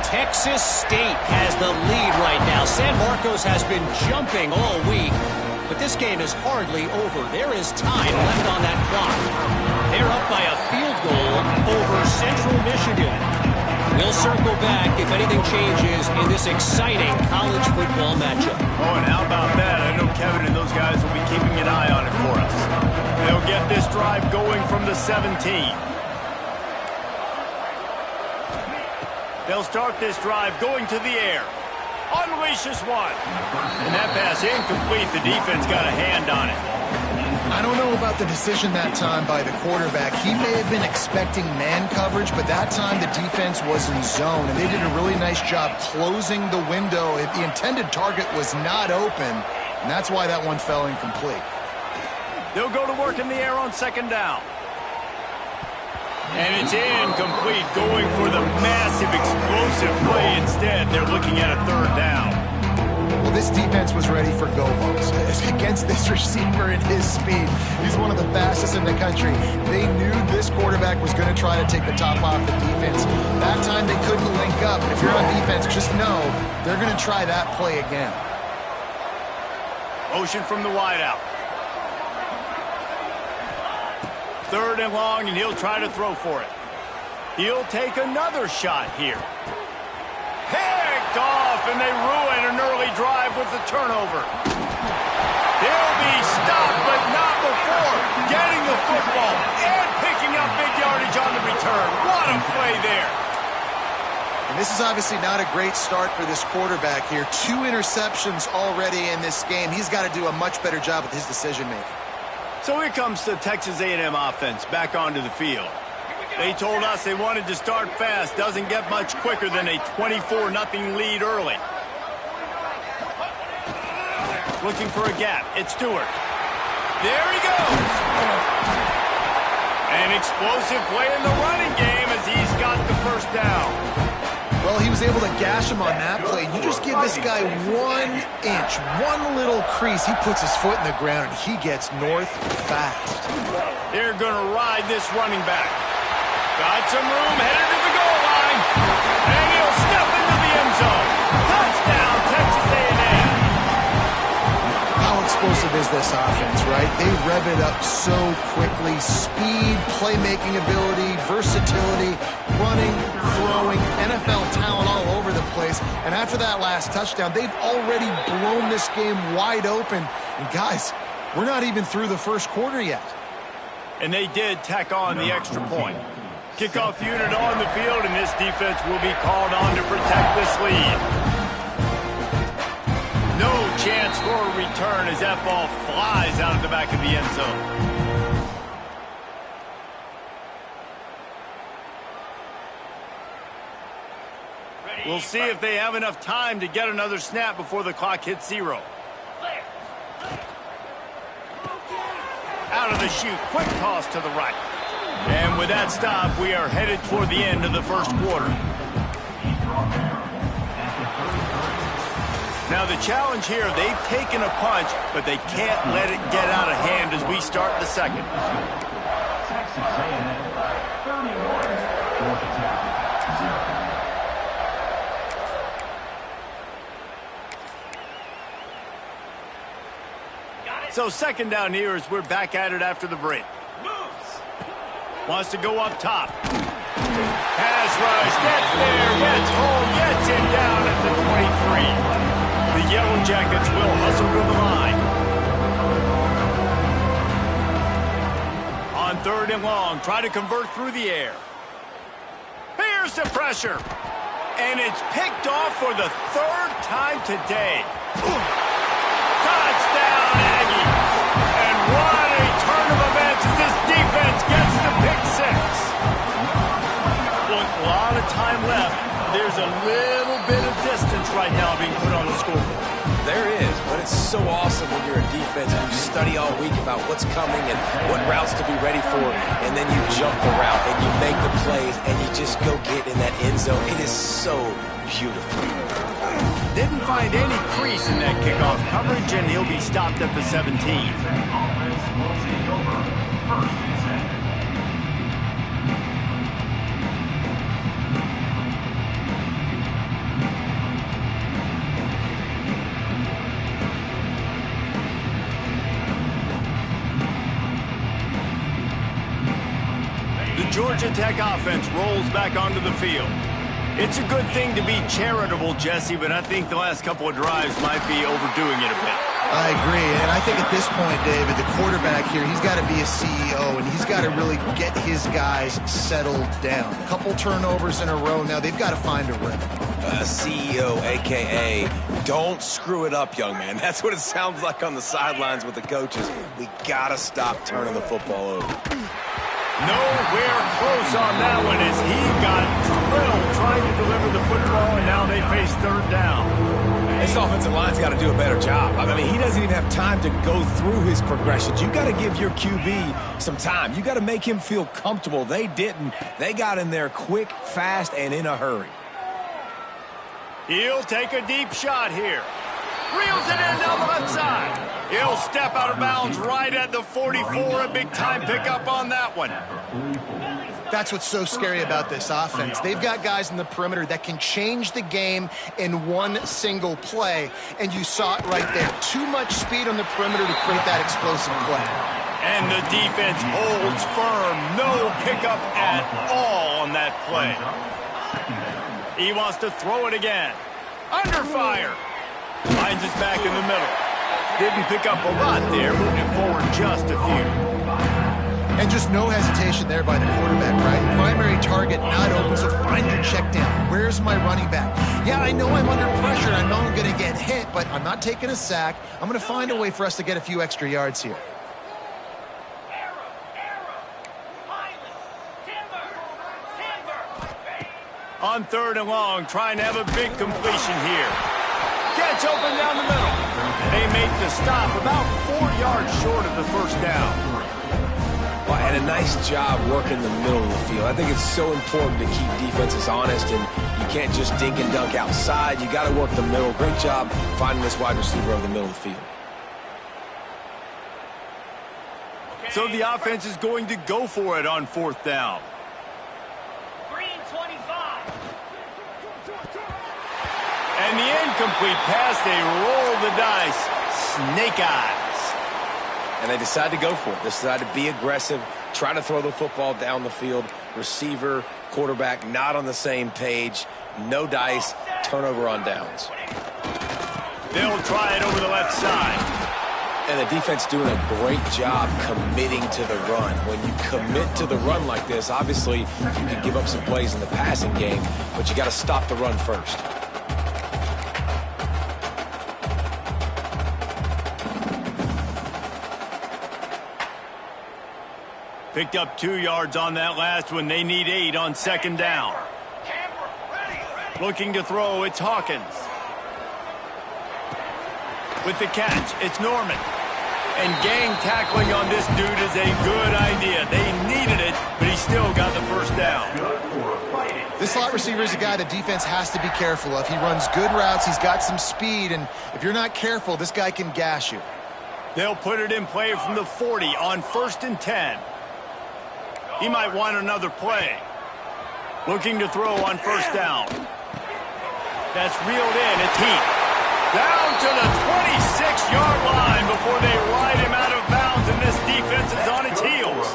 Texas State has the lead right now. San Marcos has been jumping all week. But this game is hardly over. There is time left on that clock. They're up by a field goal over Central Michigan. We'll circle back if anything changes in this exciting college football matchup. Oh, and how about that? I know Kevin and those guys will be keeping an eye on it for us. They'll get this drive going from the 17. They'll start this drive going to the air. Unleashes one. And that pass incomplete. The defense got a hand on it. I don't know about the decision that time by the quarterback. He may have been expecting man coverage, but that time the defense was in zone, and they did a really nice job closing the window. The intended target was not open, and that's why that one fell incomplete. They'll go to work in the air on second down. And it's incomplete, going for the massive explosive play instead. They're looking at a third down. Well, this defense was ready for go-bumps. Against this receiver and his speed, he's one of the fastest in the country. They knew this quarterback was going to try to take the top off the defense. That time they couldn't link up. And if you're on defense, just know they're going to try that play again. Motion from the wideout. Third and long, and he'll try to throw for it. He'll take another shot here. Picked off, and they ruin an early drive with the turnover. He'll be stopped, but not before getting the football and picking up big yardage on the return. What a play there. And this is obviously not a great start for this quarterback here. 2 interceptions already in this game. He's got to do a much better job with his decision-making. So here comes the Texas A&M offense back onto the field. They told us they wanted to start fast. Doesn't get much quicker than a 24-0 lead early. Looking for a gap. It's Stewart. There he goes. An explosive play in the running game as he's got the first down. Well, he was able to gash him on that play. You just give this guy 1 inch, one little crease. He puts his foot in the ground, and he gets north fast. They're going to ride this running back. Got some room, headed to the goal line. And he'll step into the end zone. Touchdown, Texas A&M. How explosive is this offense, right? They rev it up so quickly. Speed, playmaking ability, versatility, running, throwing, NFL talent all over the place. And after that last touchdown, they've already blown this game wide open. And guys, we're not even through the first quarter yet. And they did tack on the extra point. Kickoff unit on the field, and this defense will be called on to protect this lead. No chance for a return as that ball flies out of the back of the end zone. We'll see if they have enough time to get another snap before the clock hits 0. Out of the chute, quick toss to the right. And with that stop, we are headed toward the end of the first quarter. Now the challenge here, they've taken a punch, but they can't let it get out of hand as we start the second. Texas A&M 31, Georgia Tech 0. So second down here as we're back at it after the break. Wants to go up top. Pass rush, gets there, gets home, gets him down at the 23. The Yellow Jackets will hustle to the line. On third and long, try to convert through the air. Here's the pressure. And it's picked off for the 3rd time today. Touchdown, Aggie. And what a turn of events as this defense gets the pick 6. Look, a lot of time left. There's a little bit of distance right now being put on the scoreboard. There is, but it's so awesome when you're a defense and you study all week about what's coming and what routes to be ready for, and then you jump the route and you make the plays and you just go get in that end zone. It is so beautiful. Didn't find any crease in that kickoff coverage, and he'll be stopped at the 17. Offense will take over first and 10. Georgia Tech offense rolls back onto the field. It's a good thing to be charitable, Jesse, but I think the last couple of drives might be overdoing it a bit. I agree, and I think at this point, David, the quarterback here, he's got to be a CEO, and he's got to really get his guys settled down. A couple turnovers in a row now. They've got to find a rhythm. CEO, a.k.a. don't screw it up, young man. That's what it sounds like on the sidelines with the coaches. We got to stop turning the football over. Nowhere close on that one as he got drilled trying to deliver the football, and now they face third down. This offensive line's got to do a better job. I mean, he doesn't even have time to go through his progressions. You got to give your QB some time. You got to make him feel comfortable. They didn't. They got in there quick, fast, and in a hurry. He'll take a deep shot here. Reels it in down the left side. He'll step out of bounds right at the 44. A big-time pickup on that one. That's what's so scary about this offense. They've got guys in the perimeter that can change the game in one single play, and you saw it right there. Too much speed on the perimeter to create that explosive play. And the defense holds firm. No pickup at all on that play. He wants to throw it again. Under fire. Finds us back in the middle. Didn't pick up a lot there, moving it forward just a few. And just no hesitation there by the quarterback, right? Primary target not open, so find your check down. Where's my running back? Yeah, I know I'm under pressure. I know I'm going to get hit, but I'm not taking a sack. I'm going to find a way for us to get a few extra yards here. On third and long, trying to have a big completion here. Gets open down the middle. They make the stop about 4 yards short of the first down. Well, and a nice job working the middle of the field. I think it's so important to keep defenses honest, and you can't just dink and dunk outside. You got to work the middle. Great job finding this wide receiver over the middle of the field. So the offense is going to go for it on fourth down. And the incomplete pass, they roll the dice. Snake eyes. And they decide to go for it. They decide to be aggressive, try to throw the football down the field. Receiver, quarterback, not on the same page. No dice, turnover on downs. They'll try it over the left side. And the defense doing a great job committing to the run. When you commit to the run like this, obviously you can give up some plays in the passing game, but you got to stop the run first. Picked up 2 yards on that last one. They need 8 on second down. Looking to throw, it's Hawkins. With the catch, it's Norman. And gang tackling on this dude is a good idea. They needed it, but he still got the first down. This slot receiver is a guy the defense has to be careful of. He runs good routes. He's got some speed, and if you're not careful, this guy can gash you. They'll put it in play from the 40 on 1st and 10. He might want another play. Looking to throw on first down. That's reeled in. It's Heat. Down to the 26-yard line before they ride him out of bounds, and this defense is on its heels.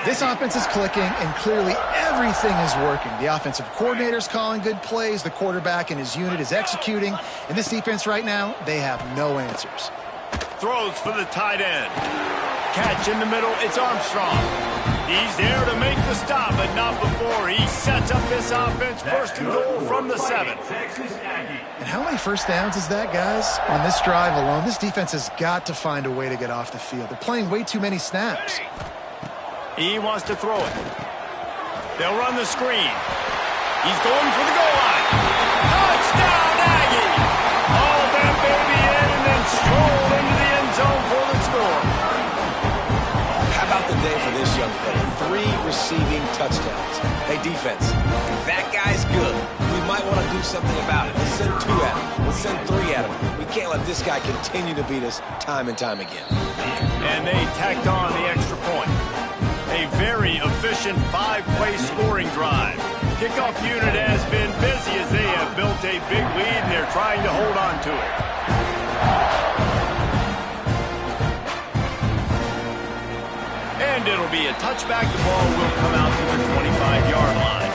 This offense is clicking, and clearly everything is working. The offensive coordinator's calling good plays. The quarterback and his unit is executing. And this defense right now, they have no answers. Throws for the tight end. Catch in the middle. It's Armstrong. He's there to make the stop, but not before he sets up this offense. First and goal from the 7. And how many first downs is that, guys? On this drive alone, this defense has got to find a way to get off the field. They're playing way too many snaps. He wants to throw it. They'll run the screen. He's going for the goal line. Touchdown, Aggie! All that baby in and then stroll into the end zone for the score. How about the day for this young fella? 3 receiving touchdowns. Hey, defense, that guy's good. We might want to do something about it. Let's send 2 at him. Let's send 3 at him. We can't let this guy continue to beat us time and time again. And they tacked on the extra point. A very efficient 5-play scoring drive. Kickoff unit has been busy as they have built a big lead, and they're trying to hold on to it. And it'll It'll be a touchback. The ball will come out to the 25-yard line.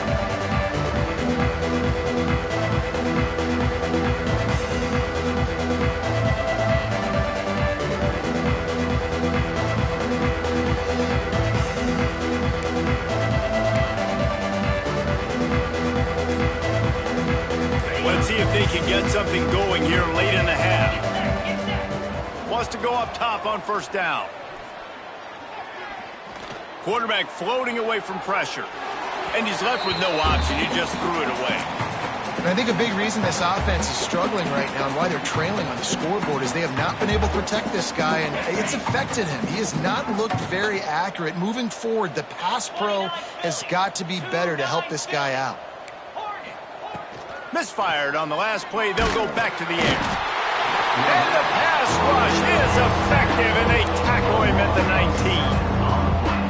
Let's see if they can get something going here late in the half. Wants to go up top on first down. Quarterback floating away from pressure. And he's left with no option. He just threw it away. And I think a big reason this offense is struggling right now and why they're trailing on the scoreboard is they have not been able to protect this guy, and it's affected him. He has not looked very accurate. Moving forward, the pass pro has got to be better to help this guy out. Misfired on the last play. They'll go back to the air. And the pass rush is effective, and they tackle him at the 19.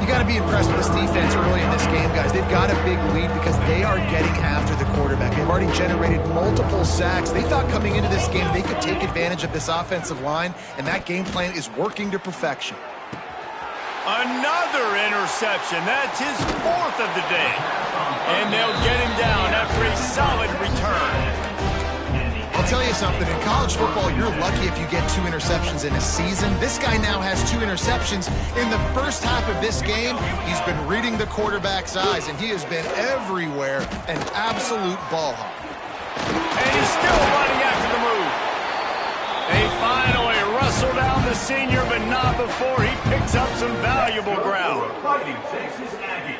You got to be impressed with this defense early in this game, guys. They've got a big lead because they are getting after the quarterback. They've already generated multiple sacks. They thought coming into this game they could take advantage of this offensive line, and that game plan is working to perfection. Another interception. That's his fourth of the day. And they'll get him down after a solid return. I'll tell you something, in college football, you're lucky if you get 2 interceptions in a season. This guy now has 2 interceptions. In the first half of this game, he's been reading the quarterback's eyes, and he has been everywhere, an absolute ball hawk. And he's still running after the move. They finally wrestle down the senior, but not before he picks up some valuable ground. Fighting Texas Aggie.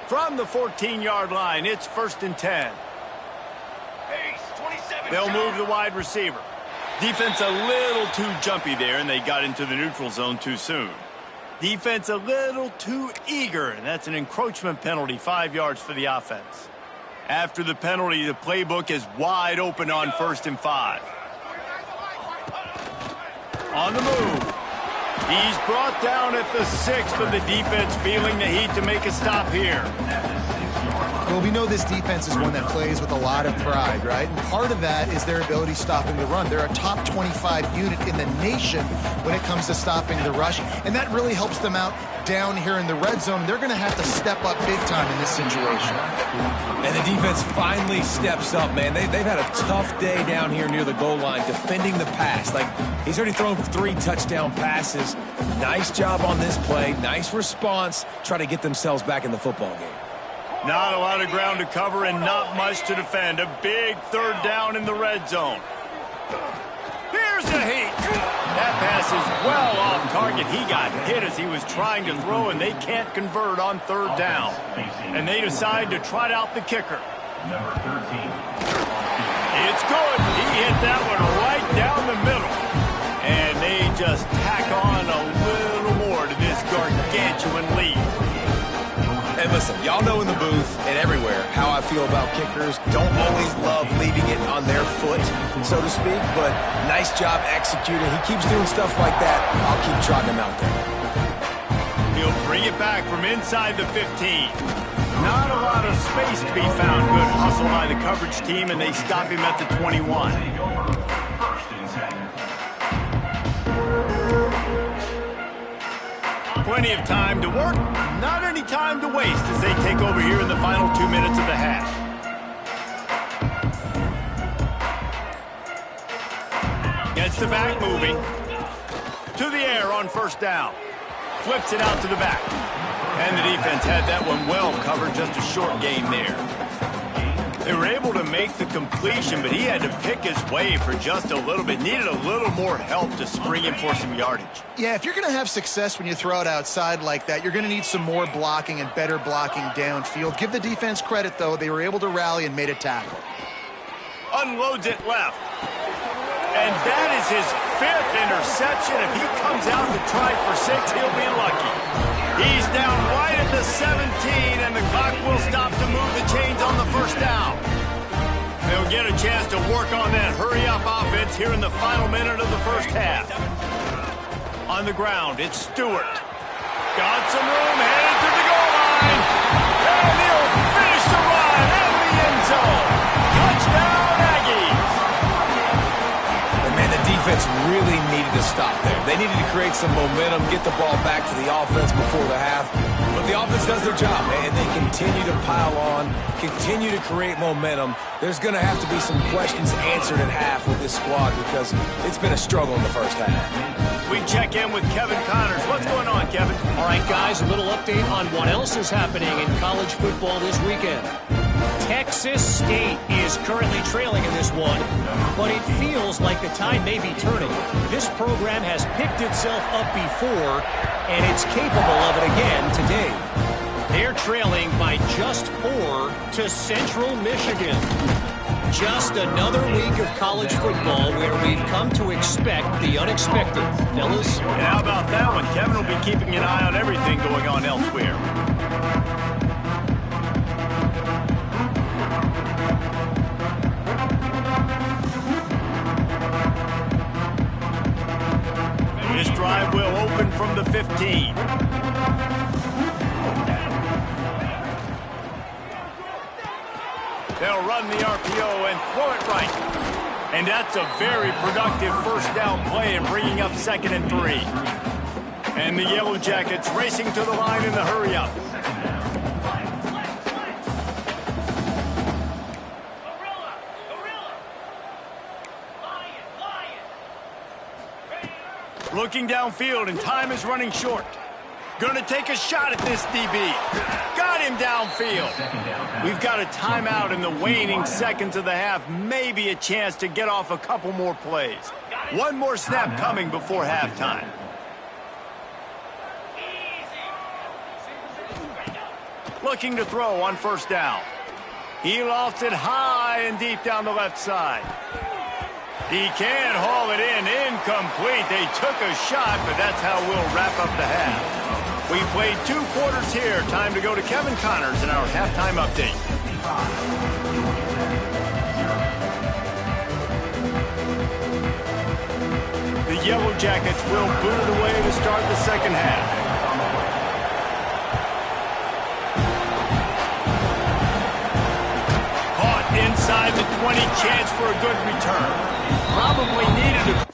From the 14-yard line, it's 1st and 10. They'll move the wide receiver. Defense a little too jumpy there, and they got into the neutral zone too soon. Defense a little too eager, and that's an encroachment penalty, 5 yards for the offense. After the penalty, the playbook is wide open on 1st and 5. On the move. He's brought down at the 6th, but the defense feeling the heat to make a stop here. Well, we know this defense is one that plays with a lot of pride, right? And part of that is their ability stopping the run. They're a top 25 unit in the nation when it comes to stopping the rush, and that really helps them out down here in the red zone. They're going to have to step up big time in this situation. And the defense finally steps up, man. They've had a tough day down here near the goal line defending the pass. Like, he's already thrown 3 touchdown passes. Nice job on this play. Nice response. Try to get themselves back in the football game. Not a lot of ground to cover and not much to defend. A big 3rd down in the red zone. Here's a heat. That pass is well off target. He got hit as he was trying to throw, and they can't convert on 3rd down. And they decide to trot out the kicker. Number 13. It's good. He hit that one right down the middle. And they just tack on a little more to this gargantuan lead. And listen, y'all know in the booth and everywhere how I feel about kickers. Don't always love leaving it on their foot, so to speak, but nice job executing. He keeps doing stuff like that. I'll keep trotting him out there. He'll bring it back from inside the 15. Not a lot of space to be found. Good hustle by the coverage team, and they stop him at the 21. 1st and 10. Plenty of time to work, not any time to waste as they take over here in the final 2 minutes of the half. Gets the back moving. To the air on 1st down. Flips it out to the back. And the defense had that one well covered, just a short gain there. They were able to make the completion, but he had to pick his way for just a little bit. Needed a little more help to spring him for some yardage. Yeah, if you're going to have success when you throw it outside like that, you're going to need some more blocking and better blocking downfield. Give the defense credit, though. They were able to rally and made a tackle. Unloads it left. And that is his 5th interception. If he comes out to try for 6, he'll be lucky. He's down right at the 17, and the clock will stop to move the chains on the 1st down. They'll get a chance to work on that hurry-up offense here in the final minute of the 1st half. On the ground, it's Stewart. Got some room, headed to the goal line. defense really needed to stop there. They needed to create some momentum, get the ball back to the offense before the half. But the offense does their job, and they continue to pile on, continue to create momentum. There's going to have to be some questions answered at half with this squad because it's been a struggle in the first half. We check in with Kevin Connors. What's going on, Kevin? All right, guys, a little update on what else is happening in college football this weekend. Texas State is currently trailing in this one, but it feels like the tide may be turning. This program has picked itself up before, and it's capable of it again today. They're trailing by just 4 to Central Michigan. Just another week of college football where we've come to expect the unexpected. Fellas? And how about that one? Kevin will be keeping an eye on everything going on elsewhere. This drive will open from the 15. They'll run the RPO and throw it right. And that's a very productive first down play and bringing up 2nd and 3. And the Yellow Jackets racing to the line in the hurry-up. Looking downfield, and time is running short. Going to take a shot at this DB. Got him downfield. We've got a timeout in the waning seconds of the half. Maybe a chance to get off a couple more plays. One more snap coming before halftime. Looking to throw on first down. He lofts it high and deep down the left side. He can't haul it in. Incomplete. They took a shot, but that's how we'll wrap up the half. We played 2 quarters here. Time to go to Kevin Connors in our halftime update. The Yellow Jackets will boot it away to start the second half. Caught inside the 20. Chance for a good return. Probably needed a